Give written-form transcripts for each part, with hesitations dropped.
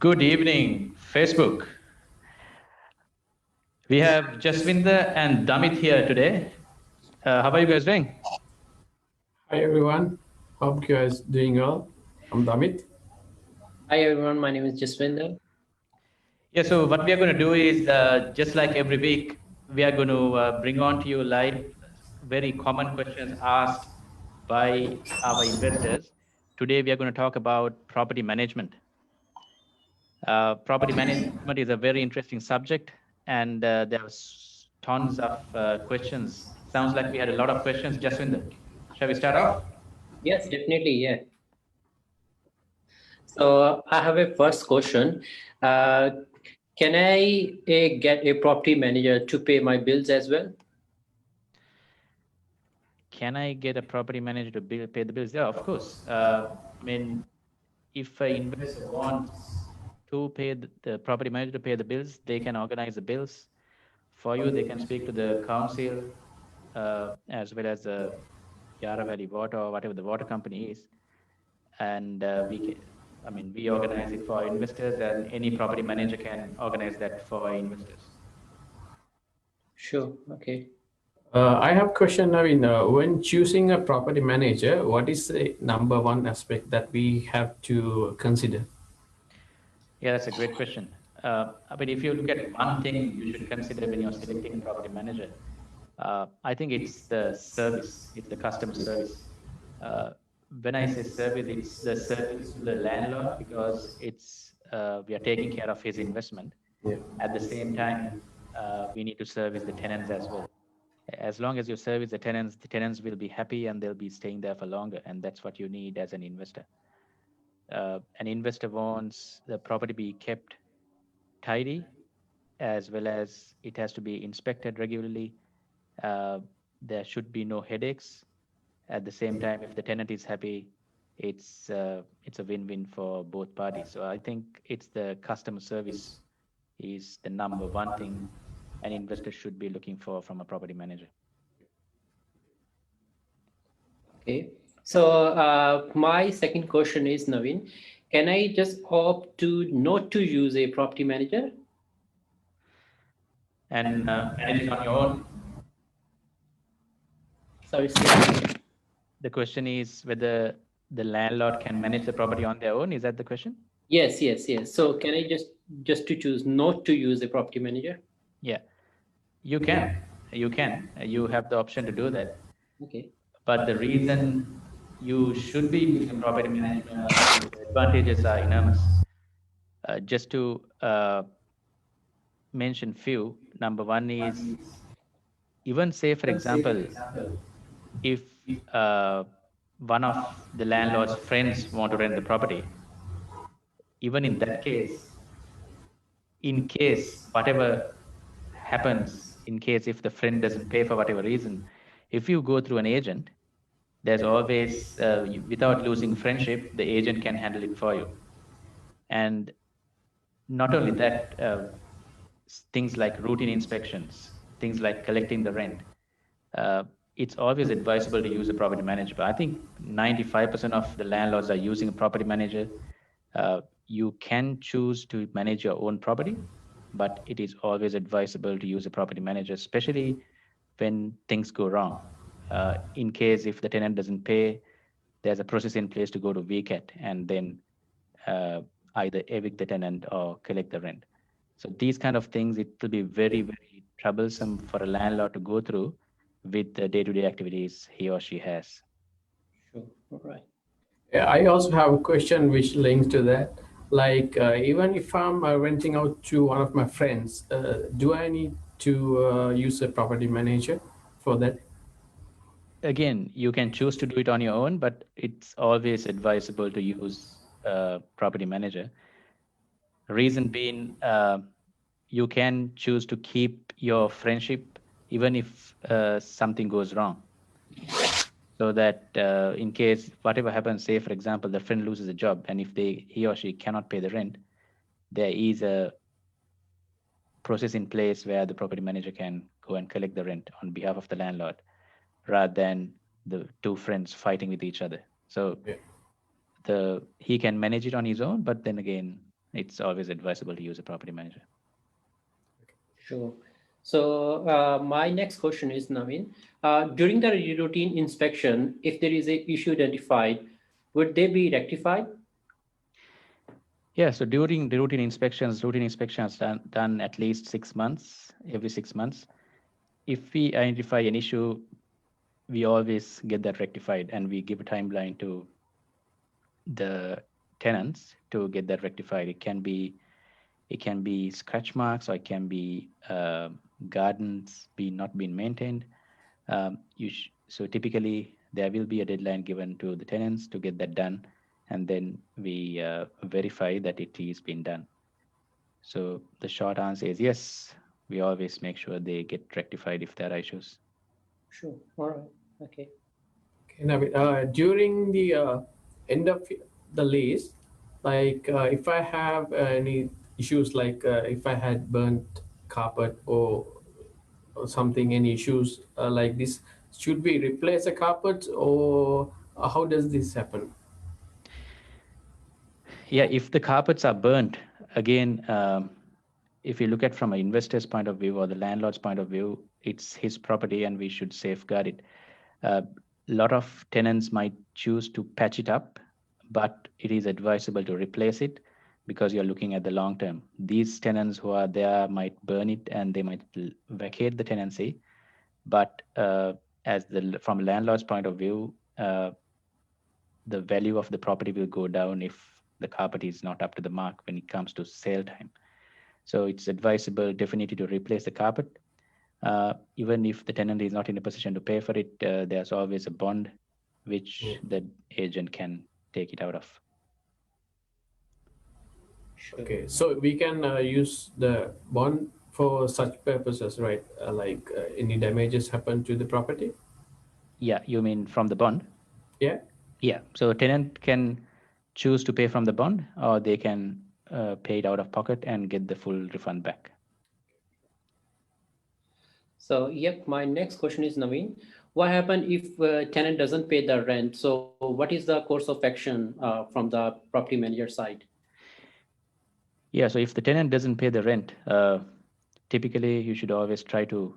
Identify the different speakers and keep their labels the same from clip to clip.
Speaker 1: Good evening, Facebook. We have Jaswinder and Damit here today. How are you guys doing?
Speaker 2: Hi everyone, hope you guys doing well. I'm Damit.
Speaker 3: Hi everyone, my name is Jaswinder.
Speaker 1: Yeah, so what we are going to do is just like every week, we are going to bring on to you live very common questions asked by our investors. Today, we are going to talk about property management. Property management is a very interesting subject, and there's tons of questions. Sounds like we had a lot of questions. Jaswinder, shall we start off?
Speaker 3: Yes, definitely, yeah. So I have a first question. Uh, can I get a property manager to pay my bills as well?
Speaker 1: Can I get a property manager to pay the bills? Yeah, of course. I mean, if an investor wants to pay the property manager to pay the bills, they can organize the bills for you. They can speak to the council as well as the Yarra Valley Water or whatever the water company is, and we can. I mean, we organize it for our investors, and any property manager can organize that for our investors.
Speaker 3: Sure, okay.
Speaker 2: I have a question now. When choosing a property manager, what is the number one aspect that we have to consider?
Speaker 1: Yeah, that's a great question. I mean, if you look at one thing you should consider when you're selecting a property manager, I think it's the service, it's the customer service. Uh, when I say service, it's the service to the landlord because it's we are taking care of his investment.
Speaker 2: Yeah.
Speaker 1: At the same time, we need to service the tenants as well. As long as you service the tenants will be happy and they'll be staying there for longer, and that's what you need as an investor. An investor wants the property be kept tidy, as well as it has to be inspected regularly. Uh, there should be no headaches. At the same time, if the tenant is happy, it's a win-win for both parties. So I think it's the customer service is the number one thing an investor should be looking for from a property manager.
Speaker 3: Okay. So my second question is, Naveen, can I just opt to not to use a property manager?
Speaker 1: And manage it on your own.
Speaker 3: Sorry, sir.
Speaker 1: The question is whether the landlord can manage the property on their own. Is that the question?
Speaker 3: Yes, yes, yes. So can I just to choose not to use a property manager?
Speaker 1: Yeah, you can. You can. You have the option to do that.
Speaker 3: Okay.
Speaker 1: But the reason you should be using a property management, I mean, the advantages are enormous. Just to mention few, number one is even say, for example, if uh, one of the landlord's friends want to rent the property, even in that case, in case whatever happens, in case if the friend doesn't pay for whatever reason, if you go through an agent, there's always, without losing friendship, the agent can handle it for you. And not only that, things like routine inspections, things like collecting the rent, uh, it's always advisable to use a property manager. But I think 95% of the landlords are using a property manager. You can choose to manage your own property, but it is always advisable to use a property manager, especially when things go wrong. In case if the tenant doesn't pay, there's a process in place to go to VCAT and then uh, either evict the tenant or collect the rent. So these kind of things, it will be very, very troublesome for a landlord to go through with the day-to-day activities he or she has.
Speaker 3: Sure. All right.
Speaker 2: Yeah, I also have a question which links to that. Even if I'm renting out to one of my friends, do I need to use a property manager for that?
Speaker 1: Again, you can choose to do it on your own, but it's always advisable to use a property manager. Reason being, you can choose to keep your friendship even if something goes wrong. So that in case whatever happens, say for example, the friend loses a job, and if he or she cannot pay the rent, there is a process in place where the property manager can go and collect the rent on behalf of the landlord, rather than the two friends fighting with each other. So
Speaker 2: Yeah.
Speaker 1: he can manage it on his own, but then again, it's always advisable to use a property manager.
Speaker 3: Sure. So my next question is, Naveen, during the routine inspection, if there is a issue identified, would they be rectified?
Speaker 1: Yeah, so during the routine inspections done at least 6 months, every 6 months. If we identify an issue, we always get that rectified, and we give a timeline to the tenants to get that rectified. It can be scratch marks, or it can be gardens not being maintained. So typically there will be a deadline given to the tenants to get that done, and then we verify that it is being done. So the short answer is yes. We always make sure they get rectified if there are issues.
Speaker 3: Sure. All right. Okay.
Speaker 2: Okay, Navid, during the end of the lease, like if I have any issues, like if I had burnt carpet or something, any issues like this, should we replace the carpet, or how does this happen?
Speaker 1: Yeah, if the carpets are burnt, again, if you look at from an investor's point of view or the landlord's point of view, it's his property and we should safeguard it. A lot of tenants might choose to patch it up, but it is advisable to replace it because you're looking at the long term. These tenants who are there might burn it and they might vacate the tenancy, but from a landlord's point of view, the value of the property will go down if the carpet is not up to the mark when it comes to sale time. So it's advisable definitely to replace the carpet. Even if the tenant is not in a position to pay for it, there's always a bond which the agent can take it out of.
Speaker 3: Sure.
Speaker 2: Okay, so we can use the bond for such purposes, right? Like any damages happen to the property?
Speaker 1: Yeah, you mean from the bond?
Speaker 2: Yeah.
Speaker 1: Yeah, so a tenant can choose to pay from the bond, or they can pay it out of pocket and get the full refund back.
Speaker 3: So, yep, my next question is, Naveen, what happens if tenant doesn't pay the rent? So, what is the course of action from the property manager side?
Speaker 1: Yeah, so if the tenant doesn't pay the rent, typically you should always try to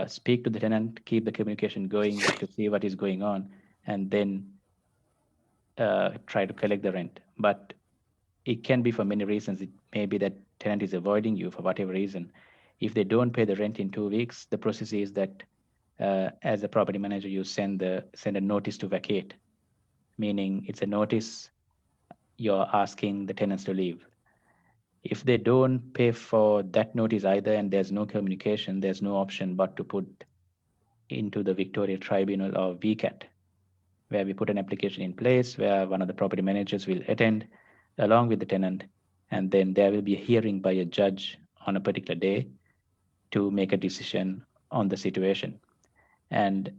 Speaker 1: speak to the tenant, keep the communication going to see what is going on, and then try to collect the rent. But it can be for many reasons. It may be that tenant is avoiding you for whatever reason. If they don't pay the rent in 2 weeks, the process is that as a property manager, you send a notice to vacate, meaning it's a notice you're asking the tenants to leave. If they don't pay for that notice either, and there's no communication, there's no option but to put into the Victoria Tribunal or VCAT, where we put an application in place where one of the property managers will attend along with the tenant, and then there will be a hearing by a judge on a particular day to make a decision on the situation. And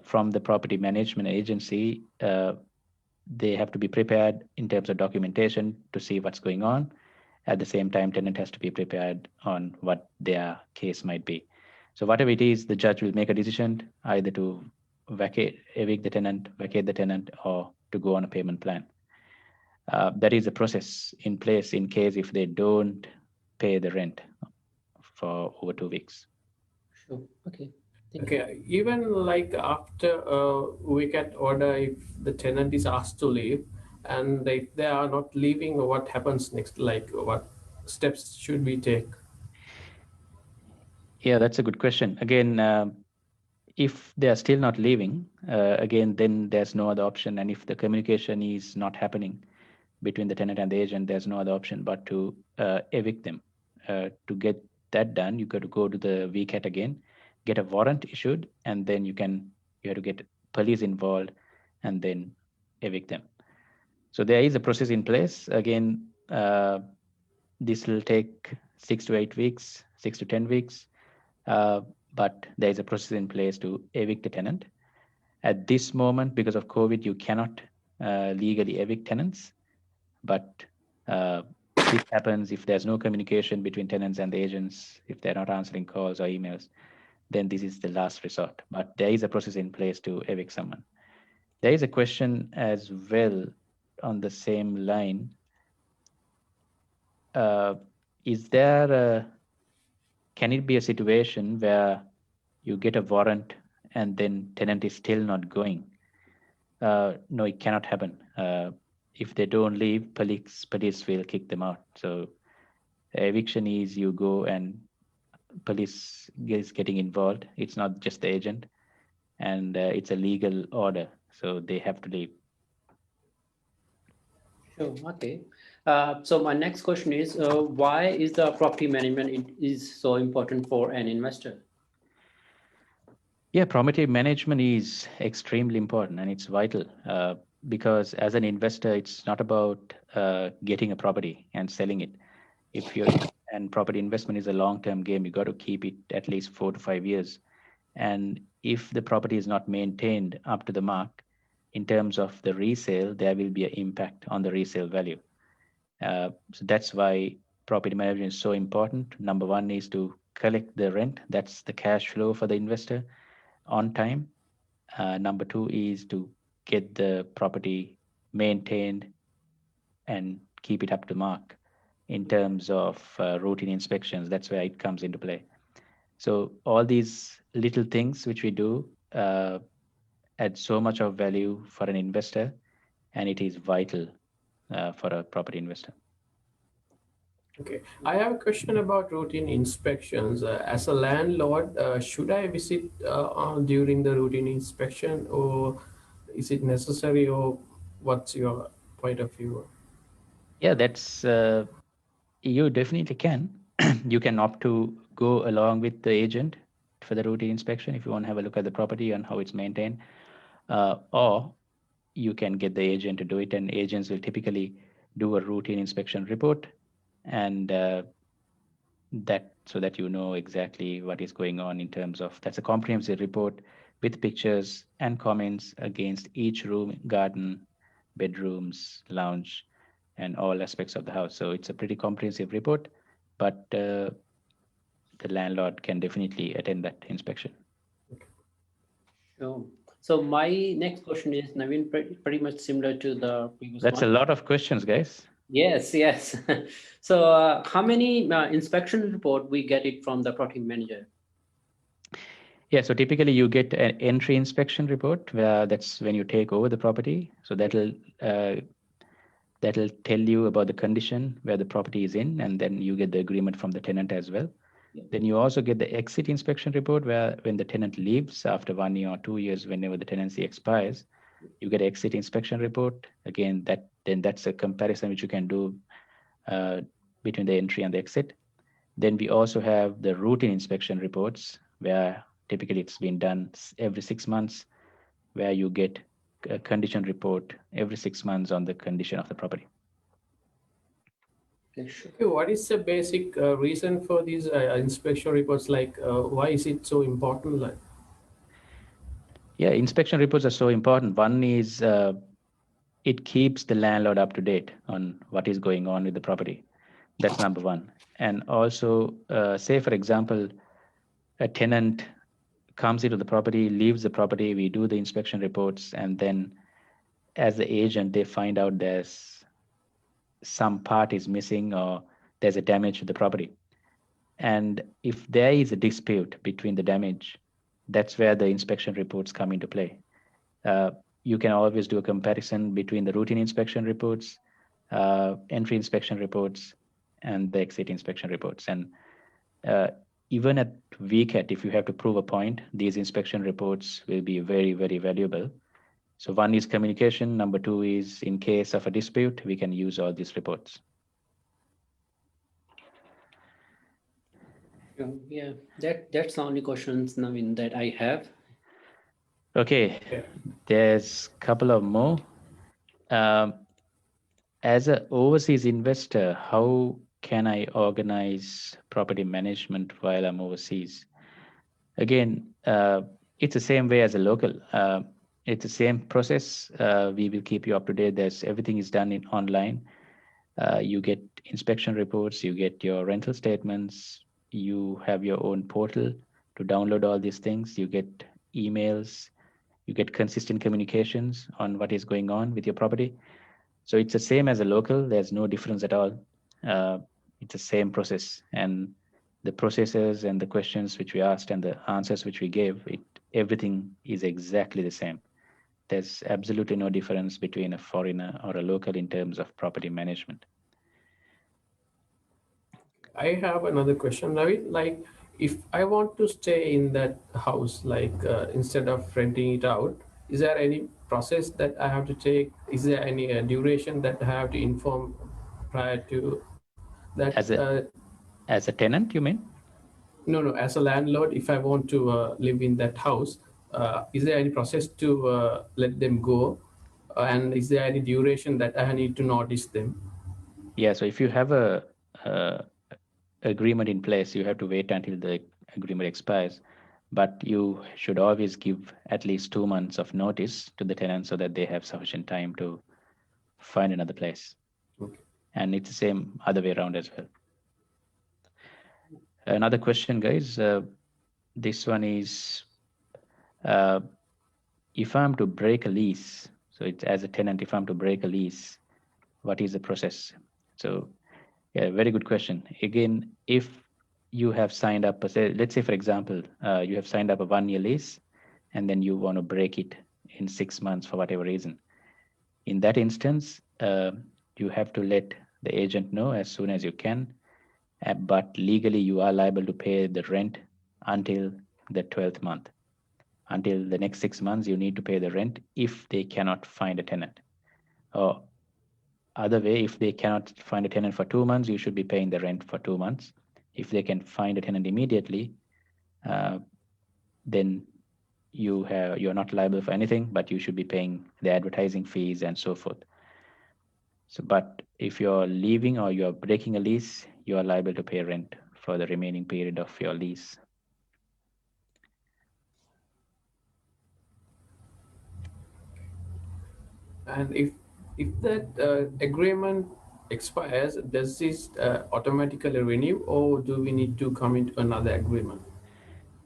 Speaker 1: from the property management agency, they have to be prepared in terms of documentation to see what's going on. At the same time, tenant has to be prepared on what their case might be. So whatever it is, the judge will make a decision either to evict the tenant, vacate the tenant, or to go on a payment plan. That is a process in place in case if they don't pay the rent for over 2 weeks.
Speaker 3: Sure. Okay. Thank you.
Speaker 2: Okay, even like after we get order, if the tenant is asked to leave, and if they are not leaving, what happens next? Like what steps should we take?
Speaker 1: Yeah, that's a good question. Again, if they are still not leaving, again, then there's no other option. And if the communication is not happening between the tenant and the agent, there's no other option but to evict them. To get that done, you got to go to the VCAT again, get a warrant issued, and then you have to get police involved and then evict them. So there is a process in place. Again, this will take 6 to 8 weeks, 6 to 10 weeks, uh, but there is a process in place to evict the tenant. At this moment, because of COVID, you cannot legally evict tenants, but this happens if there's no communication between tenants and the agents, if they're not answering calls or emails, then this is the last resort. But there is a process in place to evict someone. There is a question as well on the same line. is there can it be a situation where you get a warrant and then tenant is still not going? No, it cannot happen. If they don't leave, police will kick them out. So eviction is you go and police is getting involved. It's not just the agent, and it's a legal order, so they have to leave.
Speaker 3: Sure. Okay. So my next question is, why is the property management is so important for an investor?
Speaker 1: Yeah, property management is extremely important and it's vital because as an investor, it's not about getting a property and selling it. If you're and property investment is a long-term game, you got to keep it at least 4 to 5 years. And if the property is not maintained up to the mark in terms of the resale, there will be an impact on the resale value. So that's why property management is so important. Number one is to collect the rent. That's the cash flow for the investor on time. Number two is to get the property maintained and keep it up to mark in terms of routine inspections. That's where it comes into play. So all these little things which we do add so much of value for an investor, and it is vital for a property investor.
Speaker 2: Okay, I have a question about routine inspections. As a landlord, should I visit during the routine inspection, or is it necessary, or what's your point of view?
Speaker 1: Yeah, that's you definitely can. You can opt to go along with the agent for the routine inspection if you want to have a look at the property and how it's maintained, or you can get the agent to do it, and agents will typically do a routine inspection report, and that so that you know exactly what is going on in terms of that's a comprehensive report with pictures and comments against each room, garden, bedrooms, lounge, and all aspects of the house. So it's a pretty comprehensive report, but the landlord can definitely attend that inspection.
Speaker 3: Sure. So my next question is, Naveen, pretty much similar to the previous
Speaker 1: That's
Speaker 3: one.
Speaker 1: a lot of questions, guys.
Speaker 3: Yes, yes. So how many inspection report we get it from the property manager?
Speaker 1: Yeah, so typically you get an entry inspection report where that's when you take over the property. So that'll tell you about the condition where the property is in, and then you get the agreement from the tenant as well.
Speaker 3: Yeah.
Speaker 1: Then you also get the exit inspection report where when the tenant leaves after 1 year or 2 years, whenever the tenancy expires, you get exit inspection report. Again, that's a comparison which you can do between the entry and the exit. Then we also have the routine inspection reports where typically it's been done every 6 months, where you get a condition report every 6 months on the condition of the property.
Speaker 3: Okay, sure.
Speaker 2: Okay, what is the basic reason for these inspection reports? Like, why is it so important? Like,
Speaker 1: Yeah, inspection reports are so important. One is it keeps the landlord up to date on what is going on with the property. That's number one. And also, say for example, a tenant comes into the property, leaves the property, we do the inspection reports, and then as the agent, they find out there's some part is missing or there's a damage to the property. And if there is a dispute between the damage, that's where the inspection reports come into play. You can always do a comparison between the routine inspection reports, entry inspection reports, and the exit inspection reports. And even at VCAT, if you have to prove a point, these inspection reports will be very, very valuable. So one is communication. Number two is in case of a dispute, we can use all these reports.
Speaker 3: Yeah, that's the only questions, Naveen, that I have.
Speaker 1: Okay, there's a couple of more. As an overseas investor, how can I organize property management while I'm overseas? Again, it's the same way as a local. It's the same process. We will keep you up to date. Everything is done online. You get inspection reports, you get your rental statements, you have your own portal to download all these things, you get emails, you get consistent communications on what is going on with your property. So it's the same as a local. There's no difference at all. It's the same process, and the processes and the questions which we asked and the answers which we gave, everything is exactly the same. There's absolutely no difference between a foreigner or a local in terms of property management.
Speaker 2: I have another question, Ravi. Like, if I want to stay in that house, like instead of renting it out, is there any process that I have to take? Is there any duration that I have to inform prior to that?
Speaker 1: As a tenant, you mean?
Speaker 2: No, no. As a landlord, if I want to live in that house, is there any process to let them go? And is there any duration that I need to notice them?
Speaker 1: Yeah, so if you have a agreement in place, you have to wait until the agreement expires. But you should always give at least 2 months of notice to the tenant so that they have sufficient time to find another place.
Speaker 2: Okay.
Speaker 1: And it's the same other way around as well. Another question, guys. This one is, uh, if I'm to break a lease, so it's as a tenant, if I'm to break a lease, what is the process? So, yeah, very good question. Again, if you have signed up, let's say, for example, you have signed up a 1-year lease, and then you want to break it in 6 months for whatever reason. In that instance, you have to let the agent know as soon as you can, but legally you are liable to pay the rent until the 12th month. Until the next 6 months, you need to pay the rent if they cannot find a tenant. Or other way, if they cannot find a tenant for 2 months, you should be paying the rent for 2 months. If they can find a tenant immediately, then you're not liable for anything, but you should be paying the advertising fees and so forth. So, but if you're leaving or you're breaking a lease, you are liable to pay rent for the remaining period of your lease.
Speaker 2: And if that agreement expires, does this automatically renew, or do we need to come into another agreement?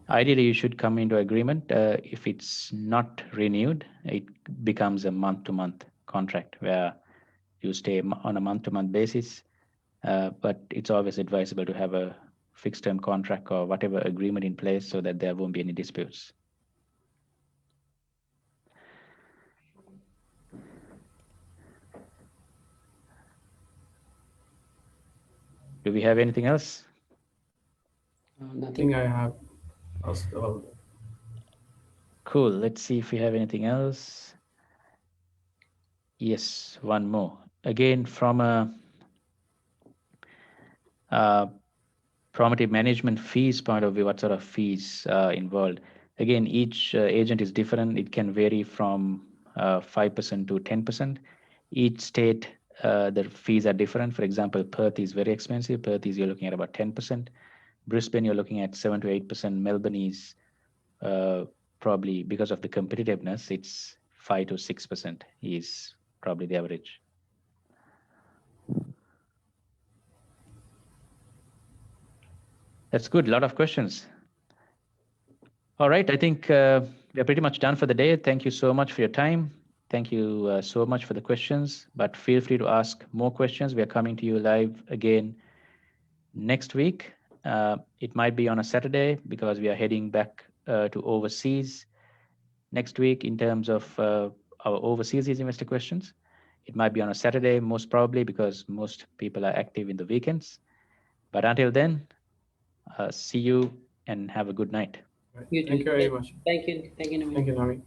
Speaker 1: Ideally, you should come into agreement. If it's not renewed, it becomes a month-to-month contract where you stay on a month-to-month basis. But it's always advisable to have a fixed-term contract or whatever agreement in place so that there won't be any disputes. Do we have anything else?
Speaker 2: I
Speaker 3: Nothing.
Speaker 2: think I have asked all.
Speaker 1: Cool. Let's see if we have anything else. Yes, one more. Again, from a property management fees point of view, what sort of fees involved? Again, each agent is different. It can vary from 5% to 10%. Each state, the fees are different. For example, Perth is very expensive. Perth is, you're looking at about 10%. Brisbane, you're looking at 7 to 8%. Melbourne is probably, because of the competitiveness, it's 5 to 6% is probably the average. That's good. A lot of questions. All right. I think we're pretty much done for the day. Thank you so much for your time. Thank you so much for the questions, but feel free to ask more questions. We are coming to you live again next week. It might be on a Saturday because we are heading back to overseas next week in terms of our overseas investor questions. It might be on a Saturday, most probably, because most people are active in the weekends. But until then, see you and have a good night.
Speaker 2: Thank you very much.
Speaker 3: Thank you. Thank you, Naveen.
Speaker 2: Thank you, Nami.